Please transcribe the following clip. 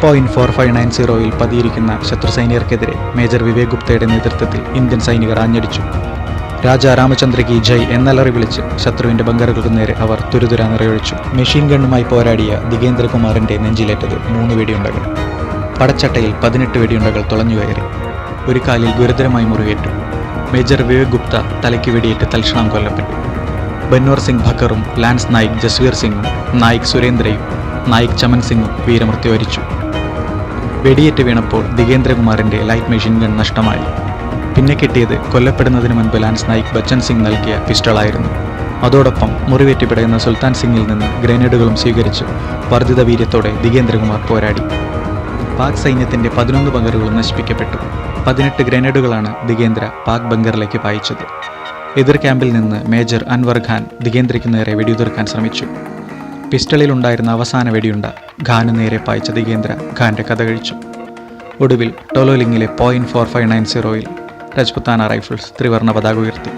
.4590-ൽ പതിയിരിക്കുന്ന ശത്രു സൈനികർക്കെതിരെ മേജർ വിവേക് ഗുപ്തയുടെ നേതൃത്വത്തിൽ ഇന്ത്യൻ സൈനികർ ആഞ്ഞടിച്ചു. രാജാ രാമചന്ദ്ര കി ജയ് എന്നലറി വിളിച്ച് ശത്രുവിന്റെ ബങ്കറുകൾക്ക് നേരെ അവർ തുരുതുര നിറയൊഴിച്ചു. മെഷീൻ ഗണ്ണുമായി പോരാടിയ ദിഗേന്ദ്രകുമാറിന്റെ നെഞ്ചിലേറ്റത് 3 വെടിയുണ്ടകൾ. പടച്ചട്ടയിൽ 18 വെടിയുണ്ടകൾ തുളഞ്ഞുകയറി. ഒരു കാലിൽ ഗുരുതരമായി മുറിവേറ്റു. മേജർ വിവേക് ഗുപ്ത തലയ്ക്ക് വെടിയേറ്റ് തൽക്ഷണം കൊല്ലപ്പെട്ടു. ബൻവർ സിംഗ് ഭക്കറും ലാൻസ് നായിക് ജസ്വീർ സിംഗും നായിക് സുരേന്ദ്രയും നായിക് ചമൻ സിംഗും വീരമൃത്യു വരിച്ചു. വെടിയേറ്റ് വീണപ്പോൾ ദിഗേന്ദ്രകുമാറിന്റെ ലൈറ്റ് മെഷീൻ ഗൺ നഷ്ടമായി. പിന്നെ കിട്ടിയത് കൊല്ലപ്പെടുന്നതിന് മുൻപ് ലാൻസ് നായിക് ബച്ചൻ സിംഗ് നൽകിയ പിസ്റ്റളായിരുന്നു. അതോടൊപ്പം മുറിവേറ്റ് പിടയുന്ന സുൽത്താൻ സിംഗിൽ നിന്ന് ഗ്രനേഡുകളും സ്വീകരിച്ച് വർദ്ധിത വീര്യത്തോടെ ദിഗേന്ദ്രകുമാർ പോരാടി. പാക് സൈന്യത്തിന്റെ 11 ബങ്കറുകളും നശിപ്പിക്കപ്പെട്ടു. 18 ഗ്രനേഡുകളാണ് ദിഗേന്ദ്ര പാക് ബങ്കറിലേക്ക് പായിച്ചത്. എതിർ ക്യാമ്പിൽ നിന്ന് മേജർ അൻവർ ഖാൻ ദിഗേന്ദ്രയ്ക്ക് നേരെ വെടിയുതിർക്കാൻ ശ്രമിച്ചു. പിസ്റ്റളിലുണ്ടായിരുന്ന അവസാന വെടിയുണ്ട ഖാന് നേരെ പായിച്ച ദിഗേന്ദ്ര ഖാന്റെ കഥ കഴിച്ചു. ഒടുവിൽ ടോലോലിംഗിലെ .4590-ൽ രജ്പുത്താന റൈഫിൾസ് ത്രിവർണ്ണ പതാക ഉയർത്തി.